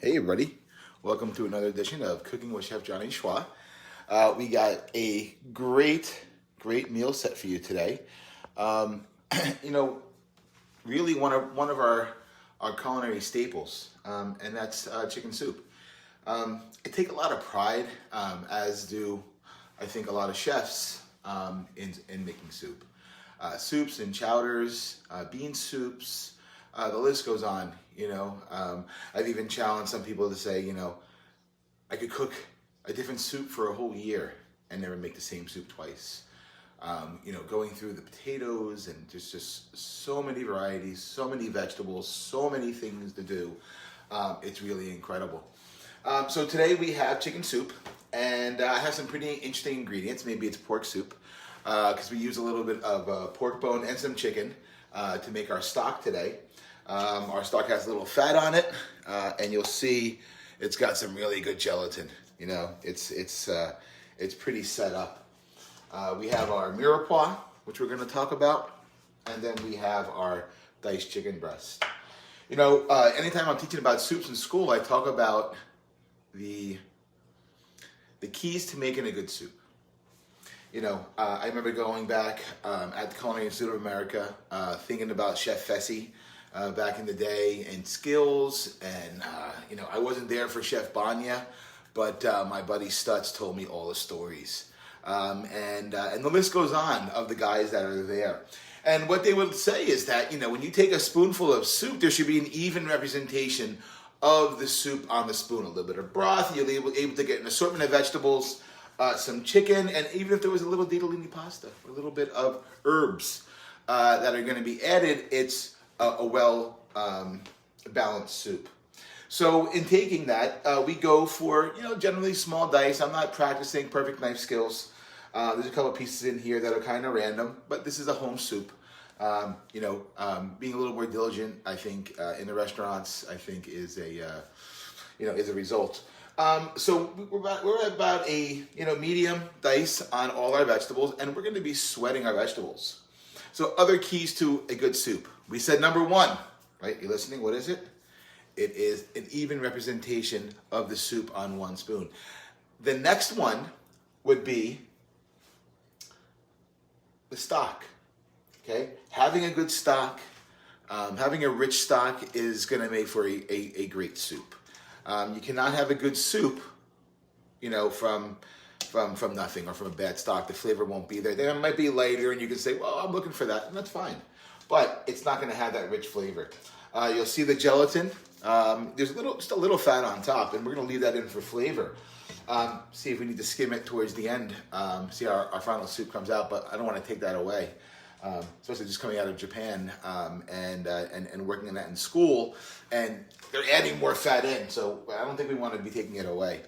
Hey everybody, welcome to another edition of Cooking with Chef Johnyshwa. We got a great meal set for you today. Um, really one of our culinary staples, and that's chicken soup. I take a lot of pride, as do I think a lot of chefs, in making soup. Soups and chowders, bean soups, the list goes on. I've even challenged some people to say, I could cook a different soup for a whole year and never make the same soup twice. Going through the potatoes and just so many varieties, so many vegetables, so many things to do. It's really incredible. So today we have chicken soup, and I have some pretty interesting ingredients. Maybe it's pork soup, because we use a little bit of pork bone and some chicken to make our stock today. Our stock has a little fat on it, and you'll see it's got some really good gelatin. It's pretty set up. We have our Mirepoix, which we're going to talk about, and then we have our diced chicken breast. Anytime I'm teaching about soups in school, I talk about the keys to making a good soup. I remember going back at the Culinary Institute of America, thinking about Chef Fessy back in the day and skills. And, I wasn't there for Chef Banya, but my buddy Stutz told me all the stories. And the list goes on of the guys that are there. And what they would say is that, when you take a spoonful of soup, there should be an even representation of the soup on the spoon. A little bit of broth, you'll be able to get an assortment of vegetables, some chicken, and even if there was a little ditalini pasta, a little bit of herbs that are going to be added, it's a well balanced soup. So in taking that, we go for generally small dice. I'm not practicing perfect knife skills. There's a couple pieces in here that are kind of random, but this is a home soup. Being a little more diligent, I think, in the restaurants, I think is a result. So we're about a medium dice on all our vegetables, and we're going to be sweating our vegetables. So other keys to a good soup. We said number one, right? You listening? What is it? It is an even representation of the soup on one spoon. The next one would be the stock. Okay, having a good stock, having a rich stock is going to make for a great soup. You cannot have a good soup, from nothing or from a bad stock. The flavor won't be there. Then it might be lighter, and you can say, "Well, I'm looking for that," and that's fine. But it's not going to have that rich flavor. You'll see the gelatin. There's just a little fat on top, and we're going to leave that in for flavor. See if we need to skim it towards the end. See how our final soup comes out, but I don't want to take that away. Especially just coming out of Japan and working on that in school, and they're adding more fat in, so I don't think we want to be taking it away.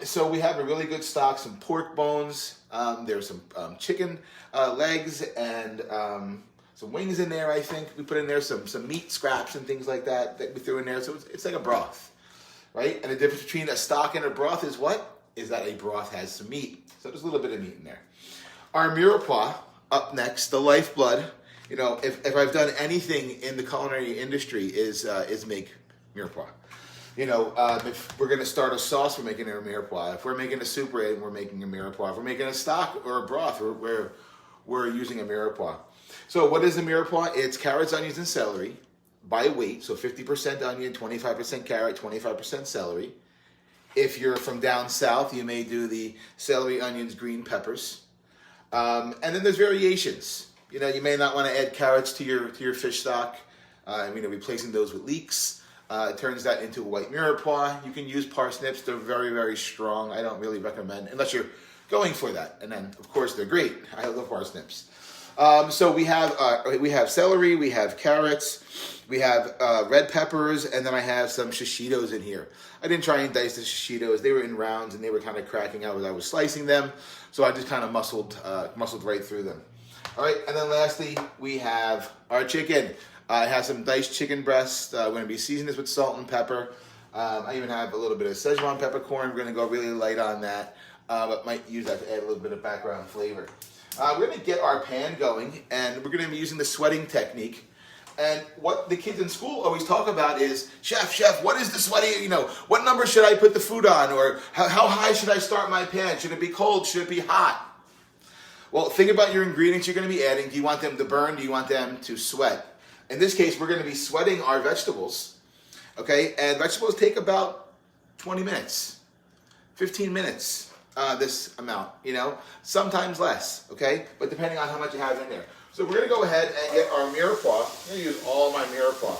So we have a really good stock, some pork bones, there's some chicken legs, and some wings in there. I think we put in there some meat scraps and things like that we threw in there, so it's like a broth, right? And the difference between a stock and a broth is what? Is that a broth has some meat, so there's a little bit of meat in there. Our Mirepoix, up next, the lifeblood. If I've done anything in the culinary industry is make Mirepoix. If we're going to start a sauce, we're making a Mirepoix. If we're making a soup, we're making a Mirepoix. If we're making a stock or a broth, we're using a Mirepoix. So what is a Mirepoix? It's carrots, onions, and celery by weight. So 50% onion, 25% carrot, 25% celery. If you're from down south, you may do the celery, onions, green peppers. And then there's variations. You may not want to add carrots to your fish stock. Replacing those with leeks turns that into a white Mirepoix. You can use parsnips. They're very, very strong. I don't really recommend unless you're going for that. And then, of course, they're great. I love parsnips. So we have celery, we have carrots, we have red peppers, and then I have some shishitos in here. I didn't try and dice the shishitos. They were in rounds, and they were kind of cracking out as I was slicing them. So I just kind of muscled right through them. All right, and then lastly, we have our chicken. I have some diced chicken breast. We're going to be seasoning this with salt and pepper. I even have a little bit of Szechuan peppercorn. We're going to go really light on that, but might use that to add a little bit of background flavor. We're going to get our pan going, and we're going to be using the sweating technique. And what the kids in school always talk about is, Chef, what is the sweating, what number should I put the food on? Or how high should I start my pan? Should it be cold? Should it be hot? Well, think about your ingredients you're going to be adding. Do you want them to burn? Do you want them to sweat? In this case, we're going to be sweating our vegetables. Okay, and vegetables take about 20 minutes, 15 minutes, this amount, sometimes less, okay? But depending on how much you have in there. So we're going to go ahead and get our Mirepoix. I'm going to use all my Mirepoix.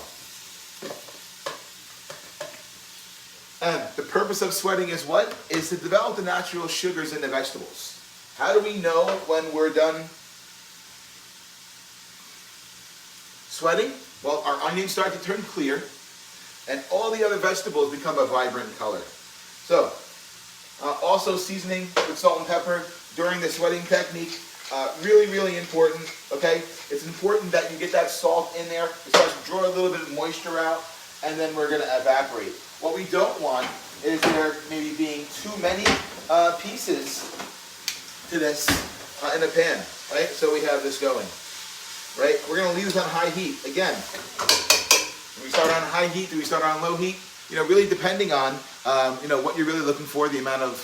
And the purpose of sweating is what? Is to develop the natural sugars in the vegetables. How do we know when we're done sweating? Well, our onions start to turn clear, and all the other vegetables become a vibrant color. So, also seasoning with salt and pepper during the sweating technique, really, really important, okay? It's important that you get that salt in there. It starts to draw a little bit of moisture out, and then we're going to evaporate. What we don't want is there maybe being too many pieces to this in a pan, right? So we have this going, right? We're going to leave this on high heat. Again, do we start on high heat? Do we start on low heat? Really depending on, what you're really looking for, the amount of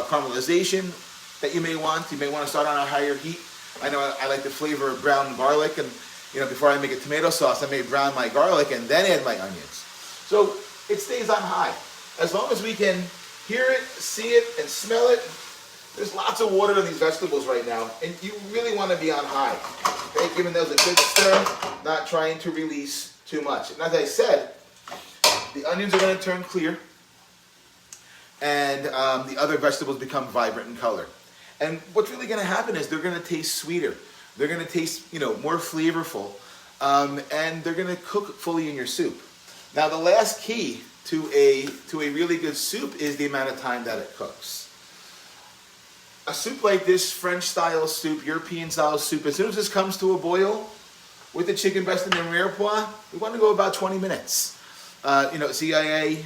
caramelization that you may want. You may want to start on a higher heat. I know I like the flavor of brown garlic, and before I make a tomato sauce, I may brown my garlic and then add my onions. So it stays on high. As long as we can hear it, see it, and smell it. There's lots of water in these vegetables right now, and you really want to be on high. Okay, giving those a good stir, not trying to release too much. And as I said, the onions are going to turn clear, and the other vegetables become vibrant in color. And what's really going to happen is they're going to taste sweeter. They're going to taste, more flavorful, and they're going to cook fully in your soup. Now, the last key to a really good soup is the amount of time that it cooks. A soup like this, French-style soup, European-style soup, as soon as this comes to a boil with the chicken breast and the Mirepoix, we want to go about 20 minutes. CIA,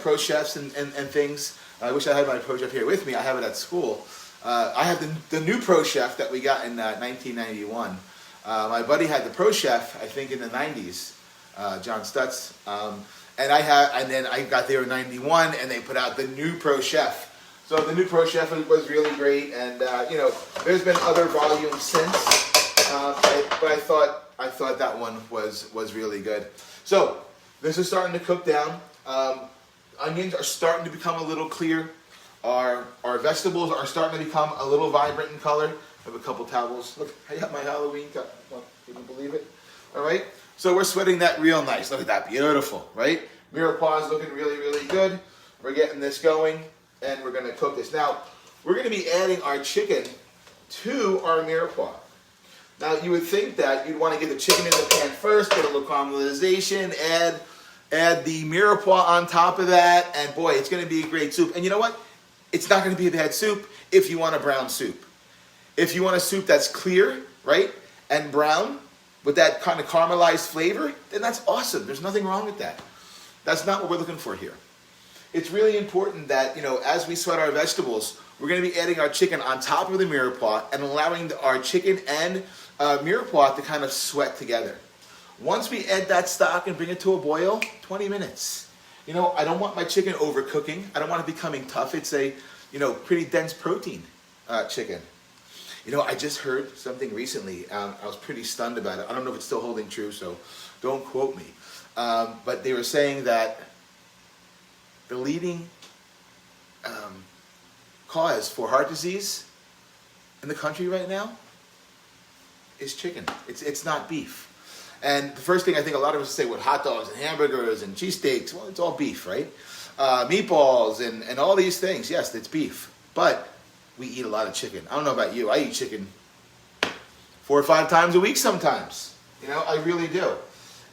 pro chefs and things. I wish I had my pro chef here with me. I have it at school. I have the new pro chef that we got in 1991. My buddy had the pro chef, I think, in the 90s, John Stutz. And then I got there in 91, and they put out the new pro chef. So the new pro chef was really great, and there's been other volumes since, but I thought that one was really good. So this is starting to cook down. Onions are starting to become a little clear. Our vegetables are starting to become a little vibrant in color. I have a couple towels. Look, I got my Halloween cup. Well, can you believe it? All right. So we're sweating that real nice. Look at that, beautiful, right? Mirepoix is looking really, really good. We're getting this going, and we're going to cook this. Now, we're going to be adding our chicken to our Mirepoix. Now, you would think that you'd want to get the chicken in the pan first, get a little caramelization, add the Mirepoix on top of that, and boy, it's going to be a great soup. And you know what? It's not going to be a bad soup if you want a brown soup. If you want a soup that's clear, right, and brown with that kind of caramelized flavor, then that's awesome. There's nothing wrong with that. That's not what we're looking for here. It's really important that, as we sweat our vegetables, we're going to be adding our chicken on top of the Mirepoix and allowing our chicken and Mirepoix to kind of sweat together. Once we add that stock and bring it to a boil, 20 minutes. I don't want my chicken overcooking. I don't want it becoming tough. It's a, pretty dense protein chicken. I just heard something recently. I was pretty stunned about it. I don't know if it's still holding true, so don't quote me. But they were saying that the leading cause for heart disease in the country right now is chicken. It's not beef. And the first thing I think a lot of us say with hot dogs and hamburgers and cheesesteaks, well, it's all beef, right? Meatballs and all these things, yes, it's beef. But we eat a lot of chicken. I don't know about you. I eat chicken 4 or 5 times a week sometimes. I really do.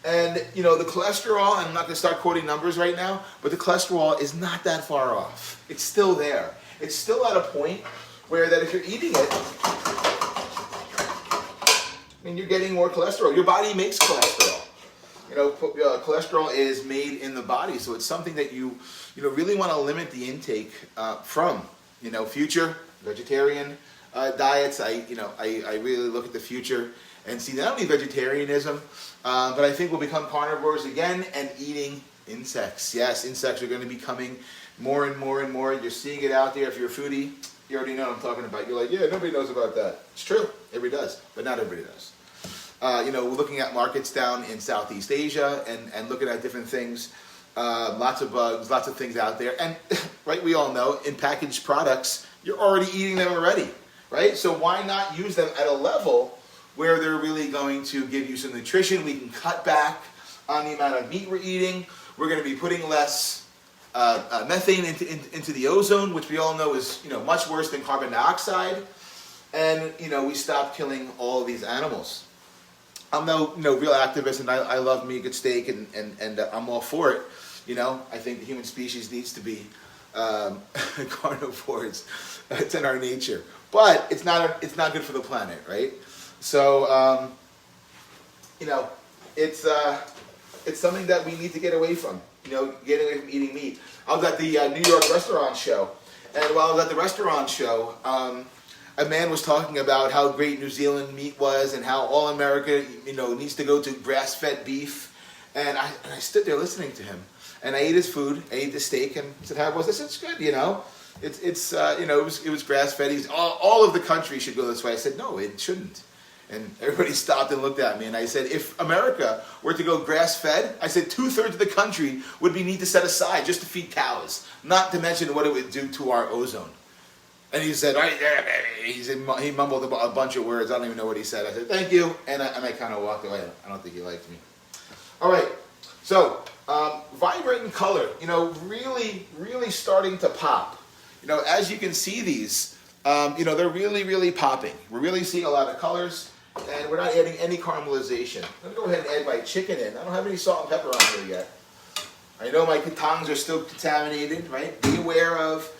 And, the cholesterol, I'm not going to start quoting numbers right now, but the cholesterol is not that far off. It's still there. It's still at a point where that if you're eating it, you're getting more cholesterol. Your body makes cholesterol. Cholesterol is made in the body, so it's something that you really want to limit the intake from. Future vegetarian diets. I really look at the future and see not only vegetarianism, but I think we'll become carnivores again and eating insects. Yes, insects are going to be coming more and more and more. You're seeing it out there. If you're a foodie, you already know what I'm talking about. You're like, yeah, nobody knows about that. It's true. Everybody does, but not everybody does. We're looking at markets down in Southeast Asia and looking at different things. Lots of bugs, lots of things out there. And right, we all know in packaged products, you're already eating them already, right? So why not use them at a level where they're really going to give you some nutrition? We can cut back on the amount of meat we're eating. We're going to be putting less methane into the ozone, which we all know is much worse than carbon dioxide. And we stop killing all of these animals. I'm no real activist, and I love meat, good steak, and I'm all for it. I think the human species needs to be carnivores. It's in our nature, but it's not good for the planet, right? So it's something that we need to get away from. Getting away from eating meat. I was at the New York restaurant show, and while I was at the restaurant show, a man was talking about how great New Zealand meat was and how all America, needs to go to grass-fed beef. And I stood there listening to him. And I ate his food, I ate the steak, and said, how was this? It's good, it was grass-fed. He's all of the country should go this way. I said, no, it shouldn't. And everybody stopped and looked at me, and I said, if America were to go grass-fed, I said 2/3 of the country would be need to set aside just to feed cows, not to mention what it would do to our ozone. And he said, right there, baby. He mumbled a bunch of words. I don't even know what he said. I said, thank you, and I kind of walked away. I don't think he liked me. All right, so vibrant in color, really, really starting to pop. As you can see these, they're really, really popping. We're really seeing a lot of colors, and we're not adding any caramelization. Let me go ahead and add my chicken in. I don't have any salt and pepper on here yet. I know my tongs are still contaminated, right? Be aware of,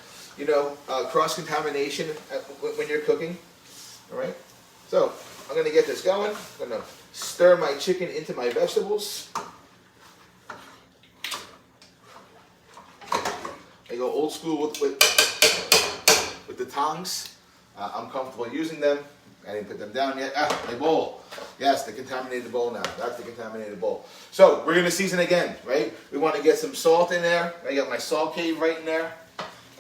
cross-contamination when you're cooking. All right? So, I'm going to get this going. I'm going to stir my chicken into my vegetables. I go old school with the tongs. I'm comfortable using them. I didn't put them down yet. My bowl. Yes, the contaminated bowl now. That's the contaminated bowl. So, we're going to season again, right? We want to get some salt in there. I got my salt cave right in there.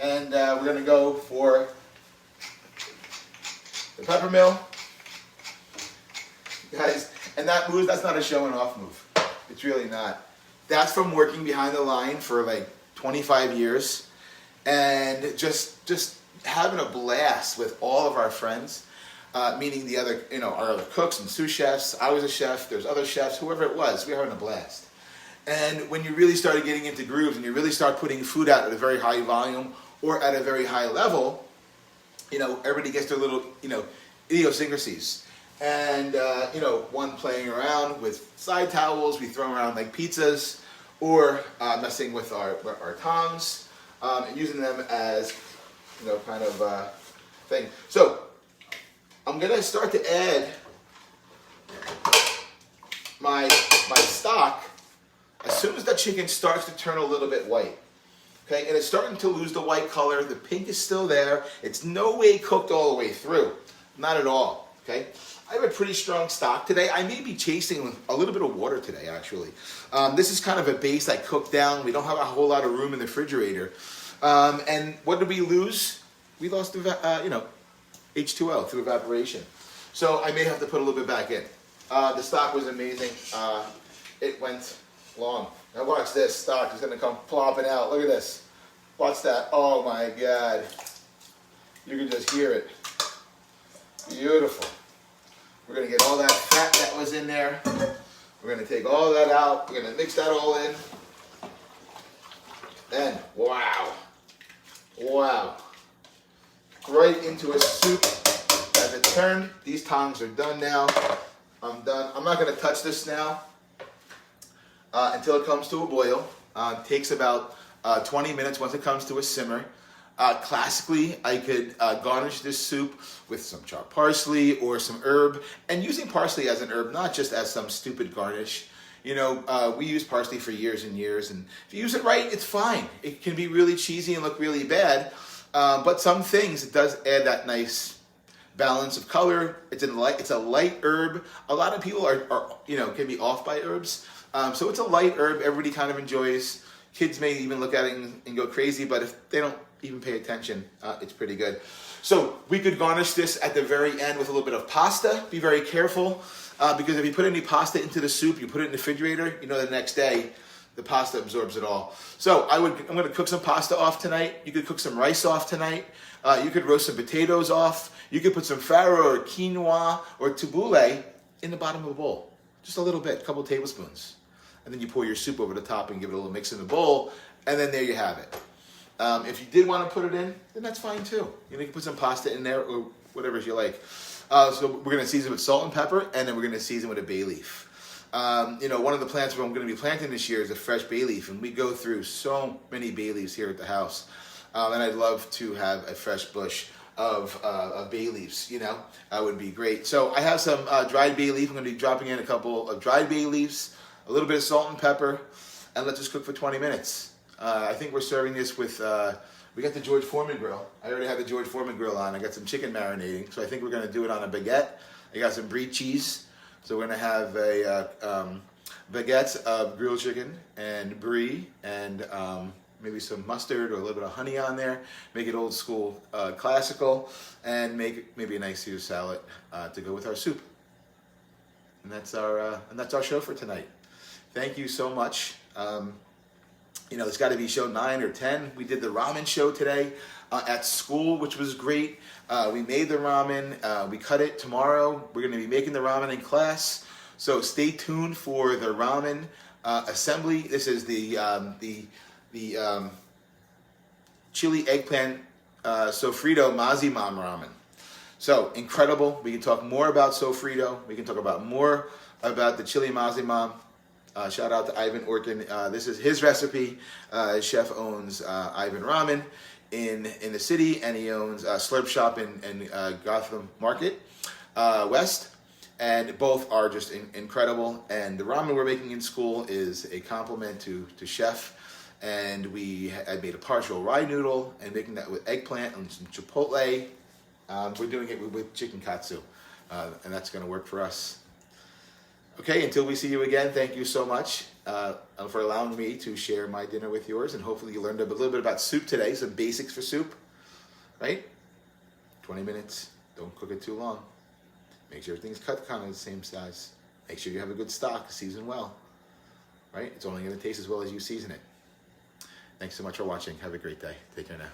And we're going to go for the pepper mill. Guys, and that move, that's not a showing off move. It's really not. That's from working behind the line for like 25 years and just having a blast with all of our friends, meaning the other, our other cooks and sous chefs. I was a chef, there's other chefs, whoever it was, we were having a blast. And when you really started getting into grooves and you really start putting food out at a very high volume or at a very high level, everybody gets their little, idiosyncrasies. And, one playing around with side towels, we throw around like pizzas, or messing with our tongs, and using them as, kind of thing. So, I'm going to start to add my stock as soon as that chicken starts to turn a little bit white. Okay, and it's starting to lose the white color. The pink is still there. It's no way cooked all the way through. Not at all. Okay, I have a pretty strong stock today. I may be chasing a little bit of water today, actually. This is kind of a base I cooked down. We don't have a whole lot of room in the refrigerator. And what did we lose? We lost, H2O through evaporation. So I may have to put a little bit back in. The stock was amazing. It went long. Now watch this. Stock is going to come plopping out. Look at this. Watch that. Oh my God. You can just hear it. Beautiful. We're going to get all that fat that was in there. We're going to take all that out. We're going to mix that all in. And wow. Wow. Right into a soup. As it turned, these tongs are done now. I'm done. I'm not going to touch this now until it comes to a boil. It takes about 20 minutes once it comes to a simmer. Classically, I could garnish this soup with some chopped parsley or some herb, and using parsley as an herb, not just as some stupid garnish. We use parsley for years and years, and if you use it right, it's fine. It can be really cheesy and look really bad, but some things, it does add that nice balance of color. It's a light herb. A lot of people are can be off by herbs. So it's a light herb. Everybody kind of enjoys. Kids may even look at it and go crazy, but if they don't even pay attention, it's pretty good. So we could garnish this at the very end with a little bit of pasta. Be very careful, because if you put any pasta into the soup, you put it in the refrigerator, the next day, the pasta absorbs it all. So I'm going to cook some pasta off tonight. You could cook some rice off tonight. You could roast some potatoes off. You could put some farro or quinoa or tabbouleh in the bottom of a bowl. Just a little bit, a couple of tablespoons. And then you pour your soup over the top and give it a little mix in the bowl, and then there you have it. If you did want to put it in, then that's fine too. You can put some pasta in there or whatever you like. So we're going to season with salt and pepper, and then we're going to season with a bay leaf. One of the plants I'm going to be planting this year is a fresh bay leaf, and we go through so many bay leaves here at the house. And I'd love to have a fresh bush of bay leaves, would be great. So I have some dried bay leaf. I'm going to be dropping in a couple of dried bay leaves, a little bit of salt and pepper, and let this cook for 20 minutes. I think we're serving this with, we got the George Foreman grill. I already have the George Foreman grill on. I got some chicken marinating, so I think we're going to do it on a baguette. I got some brie cheese, so we're going to have a baguette of grilled chicken and brie and maybe some mustard or a little bit of honey on there. Make it old school, classical, and make maybe a nice Caesar salad to go with our soup. And that's our show for tonight. Thank you so much. It's got to be show 9 or 10. We did the ramen show today at school, which was great. We made the ramen. We cut it tomorrow. We're going to be making the ramen in class. So stay tuned for the ramen assembly. This is the chili eggplant sofrito mazimam ramen. So incredible. We can talk more about sofrito. We can talk about more about the chili mazimam. Shout out to Ivan Orkin. This is his recipe. His chef owns Ivan Ramen in the city, and he owns a Slurp Shop in Gotham Market West. And both are just incredible. And the ramen we're making in school is a compliment to Chef. And I made a partial rye noodle and making that with eggplant and some chipotle. We're doing it with chicken katsu, and that's going to work for us. Okay, until we see you again, thank you so much for allowing me to share my dinner with yours, and hopefully you learned a little bit about soup today, some basics for soup, right? 20 minutes, don't cook it too long. Make sure everything's cut kind of the same size. Make sure you have a good stock, season well, right? It's only going to taste as well as you season it. Thanks so much for watching. Have a great day. Take care now.